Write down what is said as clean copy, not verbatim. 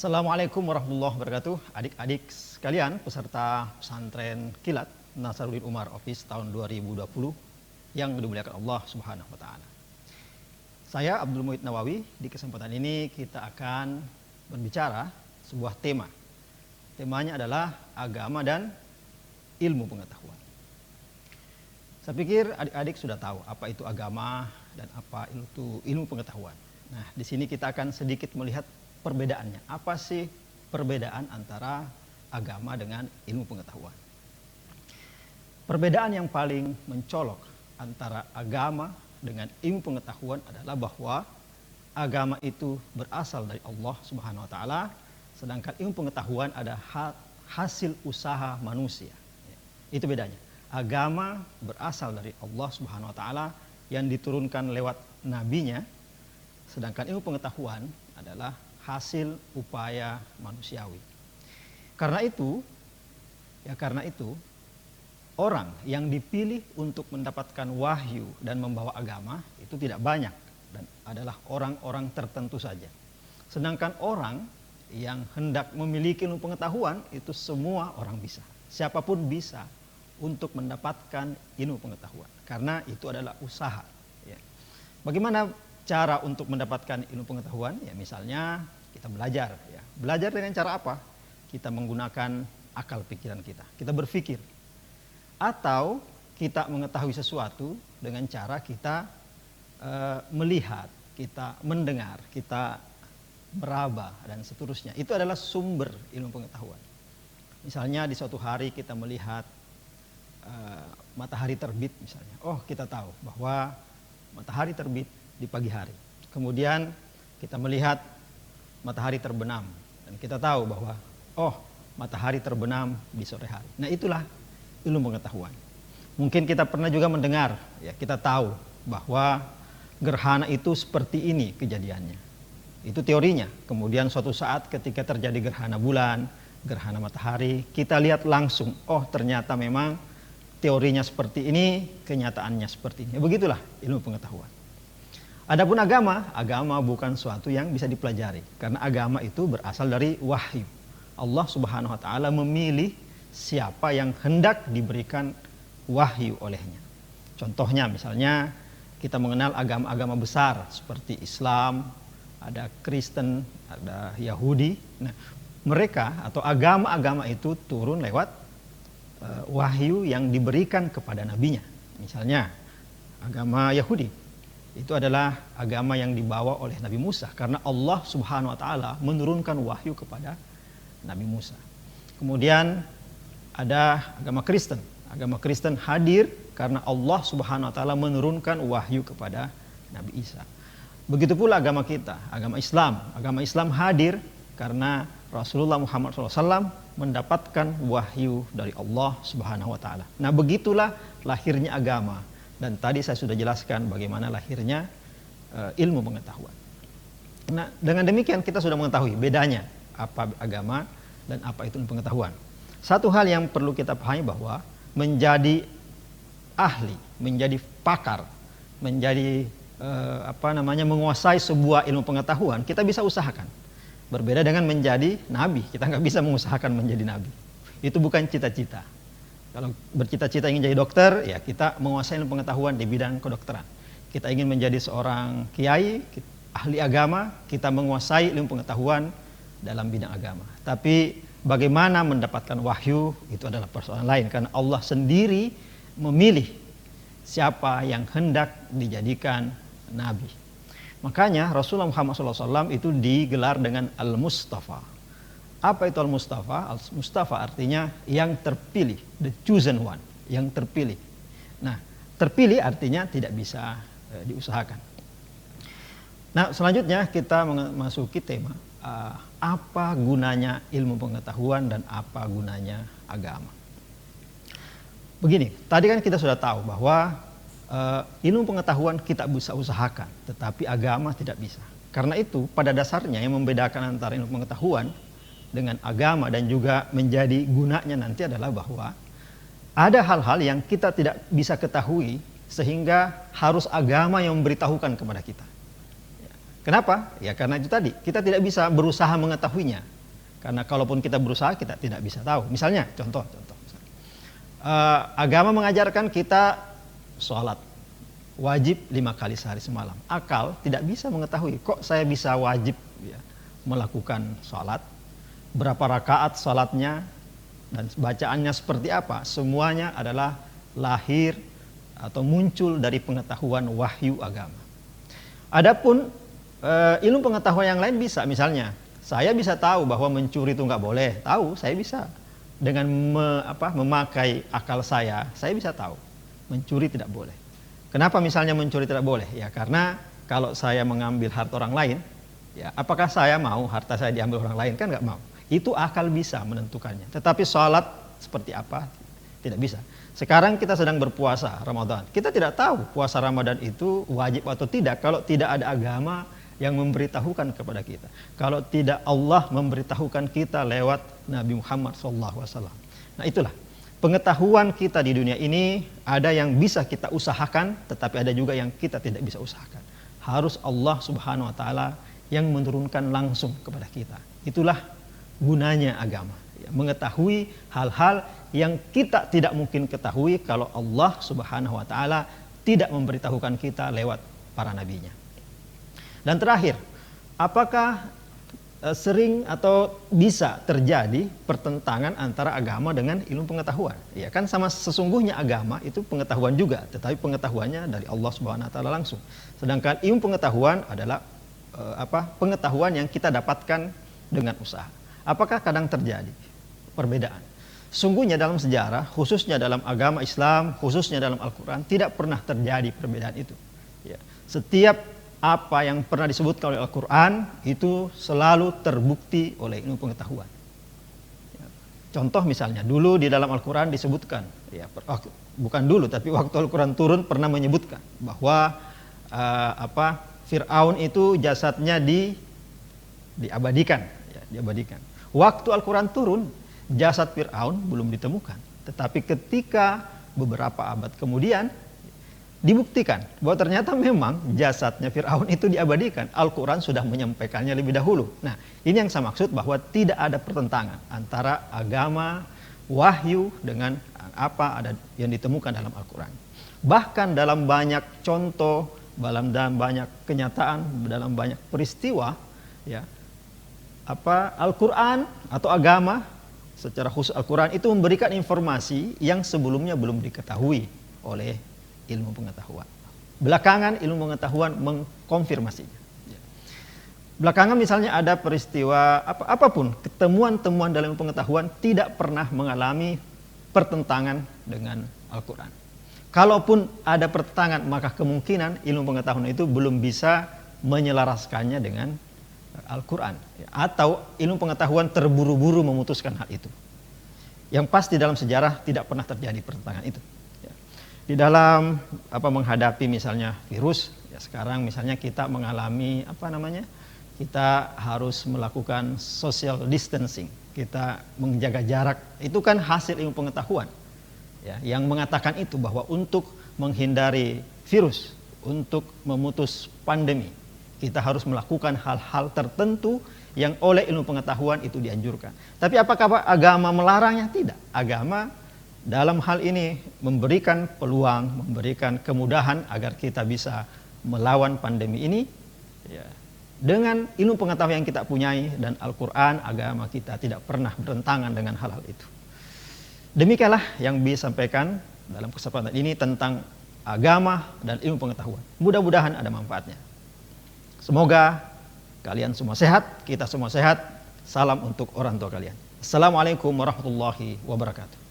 Assalamualaikum warahmatullahi wabarakatuh. Adik-adik sekalian, peserta pesantren Kilat Nasaruddin Umar Office tahun 2020 yang dimuliakan Allah Subhanahu wa taala. Saya Abdul Muhid Nawawi. Di kesempatan ini kita akan berbicara sebuah tema. Temanya adalah agama dan ilmu pengetahuan. Saya pikir adik-adik sudah tahu apa itu agama dan apa itu ilmu pengetahuan. Nah, di sini kita akan sedikit melihat perbedaannya. Apa sih perbedaan antara agama dengan ilmu pengetahuan? Perbedaan yang paling mencolok antara agama dengan ilmu pengetahuan adalah bahwa agama itu berasal dari Allah Subhanahu wa taala, sedangkan ilmu pengetahuan ada hasil usaha manusia. Itu bedanya. Agama berasal dari Allah Subhanahu wa taala yang diturunkan lewat nabinya, sedangkan ilmu pengetahuan adalah hasil upaya manusiawi. Karena itu, orang yang dipilih untuk mendapatkan wahyu dan membawa agama itu tidak banyak dan adalah orang-orang tertentu saja. Sedangkan orang yang hendak memiliki ilmu pengetahuan itu semua orang bisa. Siapapun bisa untuk mendapatkan ilmu pengetahuan karena itu adalah usaha. Ya. Bagaimana cara untuk mendapatkan ilmu pengetahuan? Ya, misalnya kita belajar. Ya. Belajar dengan cara apa? Kita menggunakan akal pikiran kita. Kita berpikir. Atau kita mengetahui sesuatu dengan cara kita melihat, kita mendengar, kita meraba, dan seterusnya. Itu adalah sumber ilmu pengetahuan. Misalnya di suatu hari kita melihat matahari terbit misalnya. Oh, kita tahu bahwa matahari terbit di pagi hari. Kemudian kita melihat matahari terbenam dan kita tahu bahwa matahari terbenam di sore hari. Nah, itulah ilmu pengetahuan. Mungkin kita pernah juga mendengar, ya, kita tahu bahwa gerhana itu seperti ini kejadiannya. Itu teorinya. Kemudian suatu saat ketika terjadi gerhana bulan, gerhana matahari, kita lihat langsung, ternyata memang teorinya seperti ini, kenyataannya seperti ini. Begitulah ilmu pengetahuan. Adapun agama bukan suatu yang bisa dipelajari. Karena agama itu berasal dari wahyu. Allah Subhanahu wa taala memilih siapa yang hendak diberikan wahyu olehnya. Contohnya misalnya kita mengenal agama-agama besar seperti Islam, ada Kristen, ada Yahudi. Nah, mereka atau agama-agama itu turun lewat wahyu yang diberikan kepada nabinya. Misalnya agama Yahudi itu adalah agama yang dibawa oleh Nabi Musa karena Allah Subhanahu wa taala menurunkan wahyu kepada Nabi Musa. Kemudian ada agama Kristen. Agama Kristen hadir karena Allah Subhanahu wa taala menurunkan wahyu kepada Nabi Isa. Begitu pula agama kita, agama Islam. Agama Islam hadir karena Rasulullah Muhammad SAW mendapatkan wahyu dari Allah Subhanahu wa taala. Nah, begitulah lahirnya agama. Dan tadi saya sudah jelaskan bagaimana lahirnya ilmu pengetahuan. Nah, dengan demikian kita sudah mengetahui bedanya apa agama dan apa itu ilmu pengetahuan. Satu hal yang perlu kita pahami bahwa menjadi ahli, menjadi pakar, menjadi menguasai sebuah ilmu pengetahuan, kita bisa usahakan. Berbeda dengan menjadi nabi, kita nggak bisa mengusahakan menjadi nabi. Itu bukan cita-cita. Kalau bercita-cita ingin jadi dokter, ya kita menguasai ilmu pengetahuan di bidang kedokteran. Kita ingin menjadi seorang kiai, ahli agama, kita menguasai ilmu pengetahuan dalam bidang agama. Tapi bagaimana mendapatkan wahyu, itu adalah persoalan lain. Karena Allah sendiri memilih siapa yang hendak dijadikan nabi. Makanya Rasulullah Muhammad SAW itu digelar dengan Al-Mustafa. Apa itu Al-Mustafa? Al-Mustafa artinya yang terpilih, the chosen one, yang terpilih. Nah, terpilih artinya tidak bisa diusahakan. Nah, selanjutnya kita memasuki tema apa gunanya ilmu pengetahuan dan apa gunanya agama. Begini, tadi kan kita sudah tahu bahwa ilmu pengetahuan kita bisa usahakan, tetapi agama tidak bisa. Karena itu, pada dasarnya yang membedakan antara ilmu pengetahuan dengan agama dan juga menjadi gunanya nanti adalah bahwa ada hal-hal yang kita tidak bisa ketahui sehingga harus agama yang memberitahukan kepada kita. Kenapa? Ya karena itu tadi, kita tidak bisa berusaha mengetahuinya. Karena kalaupun kita berusaha, kita tidak bisa tahu. Misalnya, contoh. Agama mengajarkan kita sholat wajib 5 kali sehari semalam. Akal tidak bisa mengetahui kok saya bisa wajib ya, melakukan sholat, berapa rakaat sholatnya, dan bacaannya seperti apa. Semuanya adalah lahir atau muncul dari pengetahuan wahyu agama. Adapun ilmu pengetahuan yang lain bisa, misalnya saya bisa tahu bahwa mencuri itu nggak boleh, tahu, saya bisa. Dengan memakai akal saya bisa tahu mencuri tidak boleh. Kenapa misalnya mencuri tidak boleh? Ya karena kalau saya mengambil harta orang lain, ya apakah saya mau harta saya diambil orang lain? Kan nggak mau. Itu akal bisa menentukannya. Tetapi sholat seperti apa? Tidak bisa. Sekarang kita sedang berpuasa Ramadan. Kita tidak tahu puasa Ramadan itu wajib atau tidak kalau tidak ada agama yang memberitahukan kepada kita. Kalau tidak Allah memberitahukan kita lewat Nabi Muhammad SAW. Nah itulah, pengetahuan kita di dunia ini ada yang bisa kita usahakan, tetapi ada juga yang kita tidak bisa usahakan. Harus Allah Subhanahu Wa Taala yang menurunkan langsung kepada kita. Itulah gunanya agama, ya, mengetahui hal-hal yang kita tidak mungkin ketahui kalau Allah Subhanahu Wa Taala tidak memberitahukan kita lewat para nabinya. Dan terakhir, apakah sering atau bisa terjadi pertentangan antara agama dengan ilmu pengetahuan? Ya kan sama, sesungguhnya agama itu pengetahuan juga, tetapi pengetahuannya dari Allah Subhanahu Wa Taala langsung. Sedangkan ilmu pengetahuan adalah pengetahuan yang kita dapatkan dengan usaha. Apakah kadang terjadi perbedaan? Sungguhnya dalam sejarah, khususnya dalam agama Islam, khususnya dalam Al-Quran, tidak pernah terjadi perbedaan itu. Ya. Setiap apa yang pernah disebutkan oleh Al-Quran itu selalu terbukti oleh ilmu pengetahuan. Ya. Contoh misalnya, dulu di dalam Al-Quran disebutkan, ya, bukan dulu, tapi waktu Al-Quran turun pernah menyebutkan bahwa Fir'aun itu jasadnya diabadikan. Ya, diabadikan. Waktu Al-Quran turun, jasad Fir'aun belum ditemukan. Tetapi ketika beberapa abad kemudian, dibuktikan bahwa ternyata memang jasadnya Fir'aun itu diabadikan. Al-Quran sudah menyampaikannya lebih dahulu. Nah, ini yang saya maksud bahwa tidak ada pertentangan antara agama, wahyu dengan apa ada yang ditemukan dalam Al-Quran. Bahkan dalam banyak contoh, dalam banyak kenyataan, dalam banyak peristiwa, ya, Al-Quran atau agama, secara khusus Al-Quran itu memberikan informasi yang sebelumnya belum diketahui oleh ilmu pengetahuan. Belakangan ilmu pengetahuan mengkonfirmasinya. Belakangan misalnya ada peristiwa apapun, temuan-temuan dalam ilmu pengetahuan tidak pernah mengalami pertentangan dengan Al-Quran. Kalaupun ada pertentangan, maka kemungkinan ilmu pengetahuan itu belum bisa menyelaraskannya dengan Al-Quran. Atau ilmu pengetahuan terburu-buru memutuskan hal itu. Yang pasti dalam sejarah tidak pernah terjadi pertentangan itu. Di dalam menghadapi misalnya virus, ya sekarang misalnya kita mengalami kita harus melakukan social distancing, kita menjaga jarak, itu kan hasil ilmu pengetahuan, ya, yang mengatakan itu bahwa untuk menghindari virus, untuk memutus pandemi, kita harus melakukan hal-hal tertentu yang oleh ilmu pengetahuan itu dianjurkan. Tapi apakah agama melarangnya? Tidak. Agama dalam hal ini memberikan peluang, memberikan kemudahan agar kita bisa melawan pandemi ini, ya, dengan ilmu pengetahuan yang kita punyai, dan Al-Quran, agama kita tidak pernah bertentangan dengan hal-hal itu. Demikianlah yang bisa sampaikan dalam kesempatan ini tentang agama dan ilmu pengetahuan. Mudah-mudahan ada manfaatnya. Semoga kalian semua sehat, kita semua sehat. Salam untuk orang tua kalian. Assalamualaikum warahmatullahi wabarakatuh.